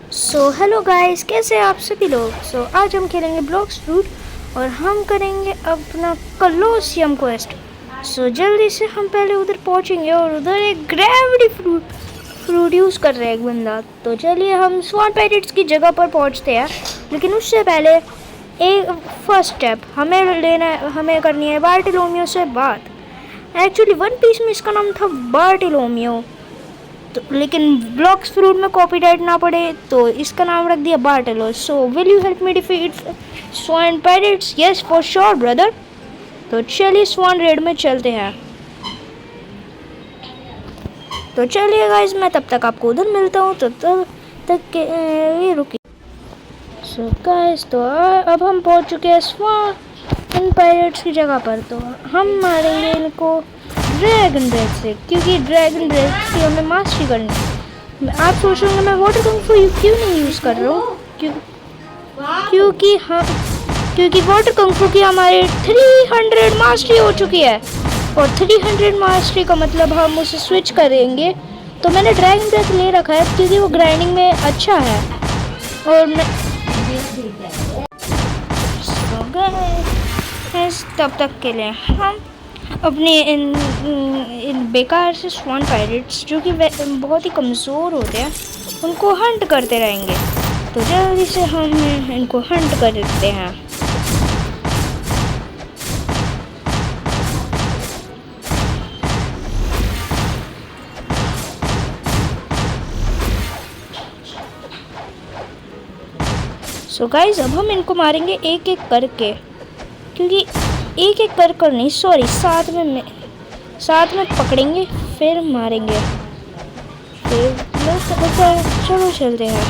Hello guys, कैसे हैं आप सभी लोग। आज हम खेलेंगे ब्लॉक्स फ्रूट और हम करेंगे अपना कलोसियम क्वेस्ट। जल्दी से हम पहले उधर पहुंचेंगे और उधर एक ग्रेविटी फ्रूट यूज़ कर रहे हैं एक बंदा। तो चलिए हम स्वान पायरेट्स की जगह पर पहुंचते हैं, लेकिन उससे पहले एक फर्स्ट स्टेप हमें करनी है बार्टिलोमियो से बात। एक्चुअली वन पीस में इसका नाम था बार्टिलोमियो, तो लेकिन ब्लॉक्स फ्रूट में कॉपीराइट ना पड़े तो इसका नाम रख दिया Bartello. Will you help me defeat Swan Pirates? Yes for sure brother. तो चलिए स्वान रेड में चलते हैं। तो चलिए गाइस, मैं तब तक आपको उधर मिलता हूँ, तो तब तक के ये रुकिए। गाइस, तो अब हम पहुँच चुके हैं स्वान पायरेट्स की जगह पर। तो हम मारेंगे इनको ड्रैगन ब्रेथ से, क्योंकि ड्रैगन ब्रेथ की हमें मास्टरी करनी है। आप सोच रहे होंगे मैं वाटर कंफू क्यों नहीं यूज़ कर रहा हूँ, क्योंकि वाटर कंफू की हमारे 300 मास्टरी हो चुकी है, और 300 मास्टरी का मतलब हम उसे स्विच करेंगे। तो मैंने ड्रैगन ब्रेथ ले रखा है क्योंकि वो ग्राइंडिंग में अच्छा है। और मैं तब तक के लिए हम अपने इन बेकार से स्वान पायरेट्स, जो कि बहुत ही कमज़ोर होते हैं, उनको हंट करते रहेंगे। तो जल्दी से हम इनको हंट कर देते हैं। गाइस, अब हम इनको मारेंगे एक एक करके, क्योंकि एक एक कर नहीं, सॉरी, साथ में पकड़ेंगे फिर मारेंगे। फिर चलो चलते हैं।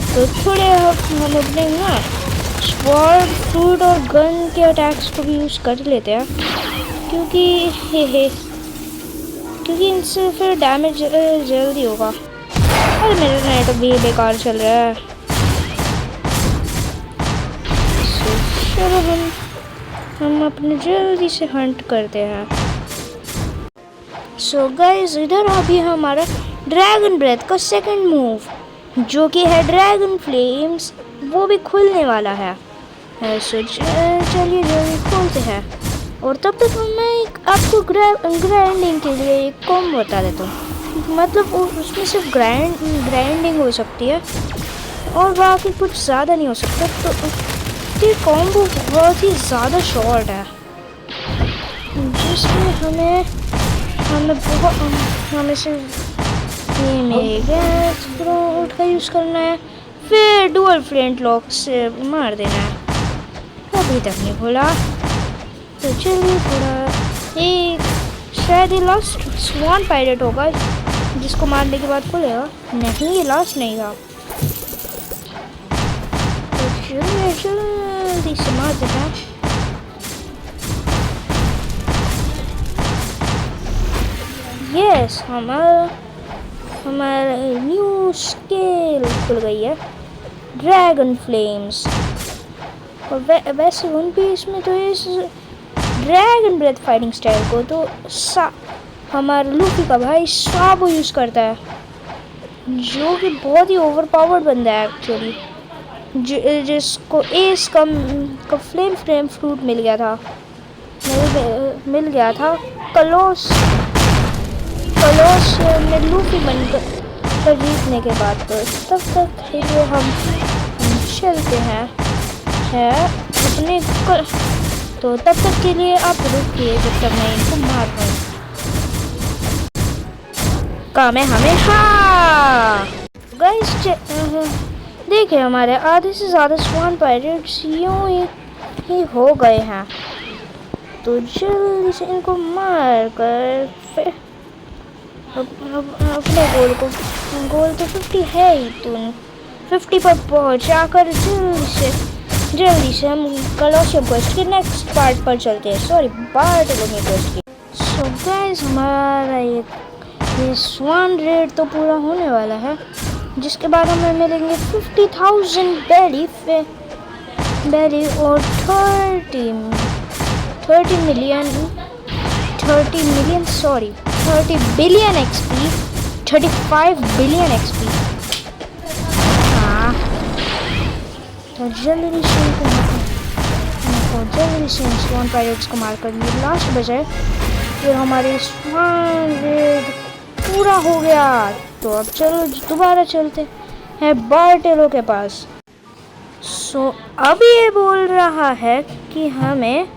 तो थोड़े हम अपने ना स्वॉर्ड फ्रूट और गन के अटैक्स को भी यूज़ कर लेते हैं, क्योंकि इनसे फिर डैमेज जल्दी होगा। अरे मेरा नेट भी बेकार चल रहा है। चलो हम अपने जल्दी से हंट करते हैं। गाइस, इधर अभी हमारा ड्रैगन ब्रेथ का सेकंड मूव, जो कि है ड्रैगन फ्लेम्स, वो भी खुलने वाला है। चलिए जल्दी खोलते हैं। और तब तक मैं आपको ग्राइंडिंग के लिए एक कॉम्बो बता देता हूँ। मतलब उसमें सिर्फ ग्राइंडिंग हो सकती है और बाकी कुछ ज़्यादा नहीं हो सकता। तो ये कॉम्बो बहुत ही ज़्यादा शॉर्ट है, जिसमें हमें सिर्फ ये मेरे गैस फ्रूट का यूज़ करना है, फिर डुअल फ्लint लॉक से मार देना है। अभी तक नहीं खोला, तो चलिए थोड़ा एक शायद ये लास्ट स्वान पायरेट होगा जिसको मारने के बाद खुलेगा। नहीं, ये लास्ट नहीं था। तो चलिए जल्दी से मार देना है। यस, हमारा न्यू स्केल खुल गई है, ड्रैगन फ्लेम्स। और वैसे वन पीस में तो इस ड्रैगन ब्रेथ फाइटिंग स्टाइल को तो हमारा लूफी का भाई साबो यूज़ करता है, जो कि बहुत ही ओवरपावर्ड बंदा है एक्चुअली, जिसको एस का फ्लेम फ्रूट मिल गया था कलोस में लूफी बनकर जीतने के बाद। तो तब तक के लिए हम चलते हैं अपने तो तब तक के लिए आप रुकिए जब तक मैं इनको मार पाऊँ। काम है हमें। हाँ गाइस, देखिए हमारे आधे से ज़्यादा स्वान पायरेट्स यूँ ही हो गए हैं। तो जल्दी से इनको मार कर फिर अपने गोल तो 50 है ही, तो 50 पर पहुँचाकर जल्दी से हम कलोसियम क्वेस्ट के नेक्स्ट पार्ट पर चलते हैं। सॉरी, बार्टिलोमियो क्वेस्ट की। गाइस, हमारा ये स्वान रेड तो पूरा होने वाला है, जिसके बाद हमें मिलेंगे 50,000 बेली और 30 बिलियन XP, 35 बिलियन XP। तो जल्दी से स्वान पायरेट्स को मारकर ये लास्ट बचे। फिर हमारे स्वान रेड पूरा हो गया। तो अब चलो दोबारा चलते हैं बार्टेलो के पास। सो अब ये बोल रहा है कि हमें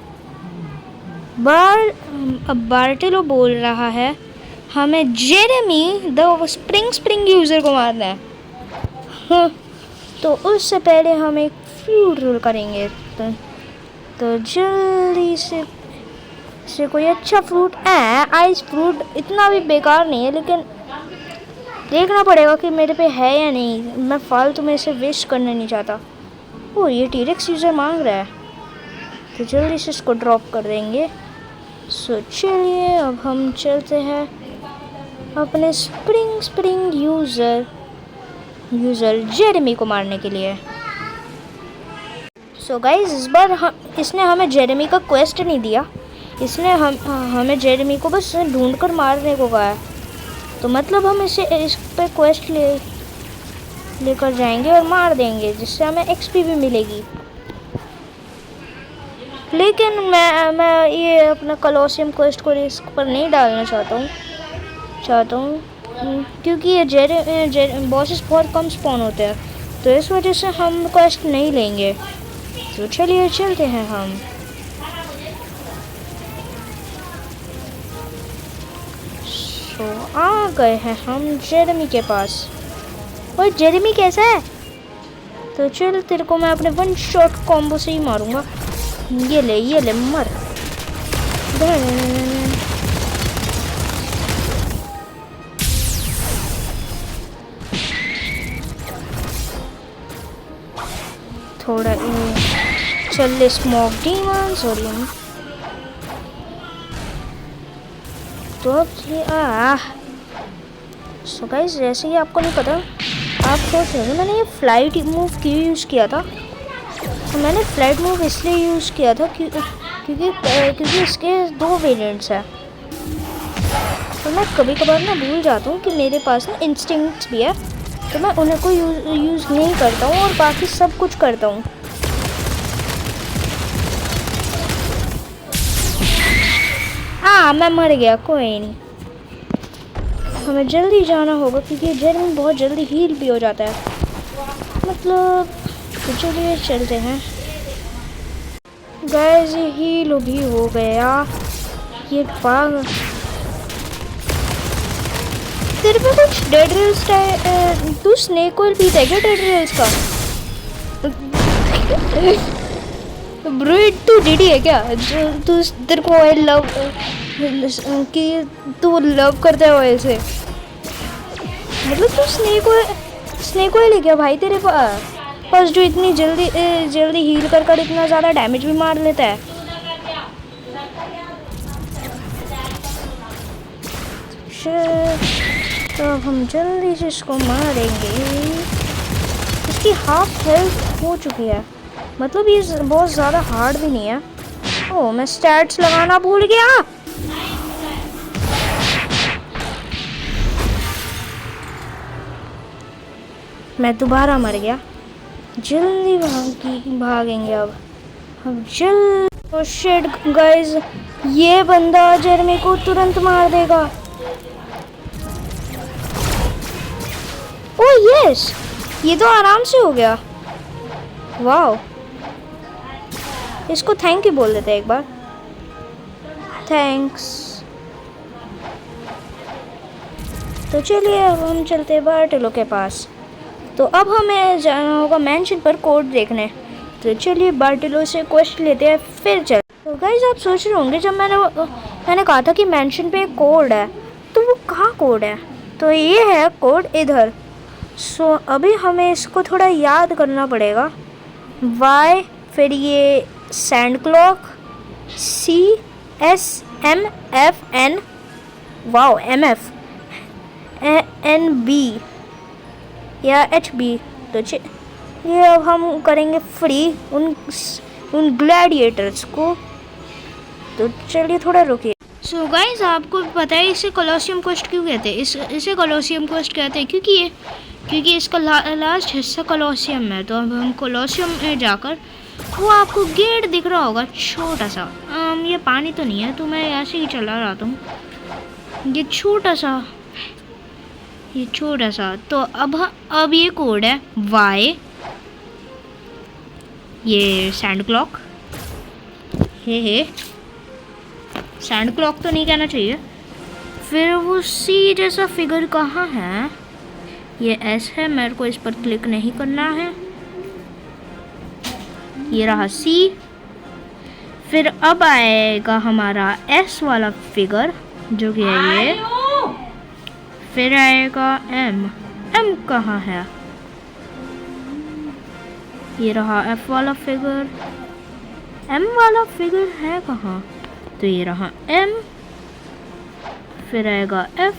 बार्टेलो बोल रहा है हमें जेरेमी द स्प्रिंग यूज़र को मारना है। तो उससे पहले हम एक फ्रूट रोल करेंगे। तो जल्दी से कोई अच्छा फ्रूट आइस फ्रूट इतना भी बेकार नहीं है, लेकिन देखना पड़ेगा कि मेरे पे है या नहीं। मैं फालतू में इसे वेस्ट करना नहीं चाहता। ओ ये टीरेक्स यूज़र मांग रहा है, तो जल्दी से इसको ड्रॉप कर देंगे। सो चलिए अब हम चलते हैं अपने स्प्रिंग यूज़र जेरेमी को मारने के लिए। सो गाइज इस बार इसने हमें जेरेमी का क्वेस्ट नहीं दिया। इसने हमें जेरेमी को बस ढूंढ कर मारने को कहा है। तो मतलब हम इस पे क्वेस्ट लेकर जाएंगे और मार देंगे, जिससे हमें एक्सपी भी मिलेगी। लेकिन मैं ये अपना कलोसियम क्वेस्ट को रिस्क पर नहीं डालना चाहता हूँ क्योंकि ये बॉसेस बहुत कम स्पॉन होते हैं, तो इस वजह से हम क्वेस्ट नहीं लेंगे। तो चलिए चलते हैं हम। तो आ गए हैं हम जेरेमी के पास। और जेरेमी कैसा है? तो चल तेरे को मैं अपने वन शॉट कॉम्बो से ही मारूंगा। ये ले मर। थोड़ा चल स्मोक डीमन सॉरी। तो अब सो गाइस जैसे कि आपको नहीं पता, आप सोच रहे हो मैंने ये फ्लाइट मूव क्यों यूज़ किया था। तो मैंने फ्लाइट मूव इसलिए यूज़ किया था क्योंकि इसके 2 वेरिएंट्स हैं। तो मैं कभी कभार ना भूल जाता हूँ कि मेरे पास ना इंस्टिंक्ट्स भी है, तो मैं उन्हें को यूज़ नहीं करता हूँ और बाकी सब कुछ करता हूँ। मैं मर गया, कोई नहीं। हमें जल्दी जाना होगा क्योंकि जेरेमी बहुत जल्दी हील भी हो जाता है। मतलब तो चलिए चलते हैं। गाइस ये हील भी हो गया। ये भाग तेरे पे कुछ डेड रेल्स तू स्नेक ऑयल पीता है क्या डेड रेल्स का? ब्रो तू डीडी है क्या? तू तेरे को ऑयल लव कि तू लव करता है ऑयल से? मतलब तू स्नेक ऑयल है क्या भाई तेरे पास जो इतनी जल्दी हील कर इतना ज़्यादा डैमेज भी मार लेता है? तो हम जल्दी से इसको मारेंगे। इसकी हाफ हेल्थ हो चुकी है, मतलब ये बहुत ज़्यादा हार्ड भी नहीं है। ओह मैं स्टैट्स लगाना भूल गया। मैं दोबारा मर गया। जल्दी भागेंगे अब जल्द। शिट गाइस ये बंदा जेरेमी को तुरंत मार देगा। ओह यस ये तो आराम से हो गया। वाओ इसको थैंक यू बोल देते हैं एक बार। थैंक्स। तो चलिए अब हम चलते हैं बार्टेलो के पास। तो अब हमें जाना होगा मैंशन पर कोड देखने। तो चलिए बार्टेलो से क्वेस्ट लेते हैं फिर चल। तो गाइस आप सोच रहे होंगे जब मैंने कहा था कि मैंशन पे एक कोड है, तो वो कहाँ कोड है? तो ये है कोड इधर। सो अभी हमें इसको थोड़ा याद करना पड़ेगा। Y फिर ये sand clock CSMFN wow MF NB या HB। तो ये अब हम करेंगे फ्री उन ग्लैडिएटर्स को। तो चलिए थोड़ा रुकिए। सो गाइज आपको पता है इसे कोलोसियम क्वेस्ट क्यों कहते हैं? इसे कोलोसियम क्वेस्ट कहते हैं क्योंकि इसका लास्ट हिस्सा कोलोसियम है। तो अब हम कोलोसियम में जाकर, वो आपको गेट दिख रहा होगा छोटा सा, ये पानी तो नहीं है तो मैं ऐसे ही चला रहा हूँ, ये छोटा सा। तो अब ये कोड है Y, ये सैंड क्लॉक, हे सैंड क्लॉक तो नहीं कहना चाहिए। फिर वो C जैसा फिगर कहाँ है? ये S है, मेरे को इस पर क्लिक नहीं करना है। ये रहा C। फिर अब आएगा हमारा S वाला फिगर जो कि है ये। फिर आएगा M कहाँ है? ये रहा F वाला फिगर, M वाला फिगर है कहाँ? तो ये रहा M। फिर आएगा F,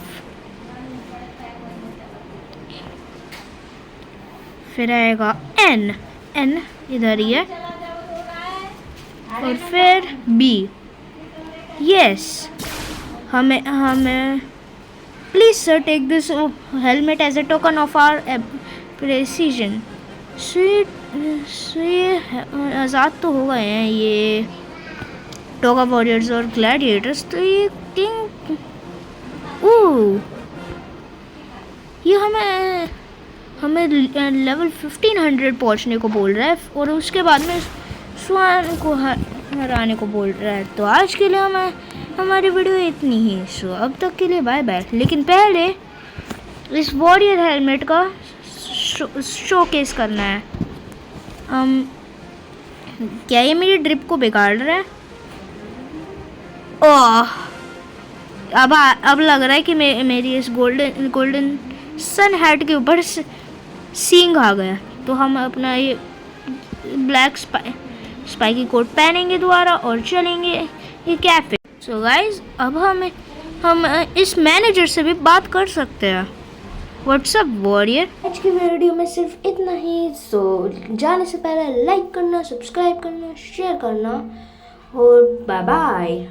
फिर आएगा N इधर ही है, और फिर B। यस, हमें please sir take this helmet as a token of our precision. ये आज़ाद तो हो गए हैं ये टोगा वॉरियर्स और ग्लैडिएटर्स। तो ये किंग, ये हमें लेवल 1500 पहुंचने को बोल रहा है और उसके बाद में स्वान को हराने को बोल रहा है। तो आज के लिए हमारी वीडियो इतनी ही। सो अब तक के लिए बाय बाय। लेकिन पहले इस वॉरियर हेलमेट का शोकेस करना है। क्या ये मेरी ड्रिप को बिगाड़ रहा है? ओह, अब लग रहा है कि मेरी इस गोल्डन सन हैट के ऊपर सींग आ गया। तो हम अपना ये ब्लैक स्पाइकी कोट पहनेंगे दोबारा और चलेंगे ये कैफे। सो गाइज, अब हम इस मैनेजर से भी बात कर सकते हैं। WhatsApp warrior. आज की वीडियो में सिर्फ इतना ही। सो जाने से पहले लाइक करना, सब्सक्राइब करना, शेयर करना और बाय बाय।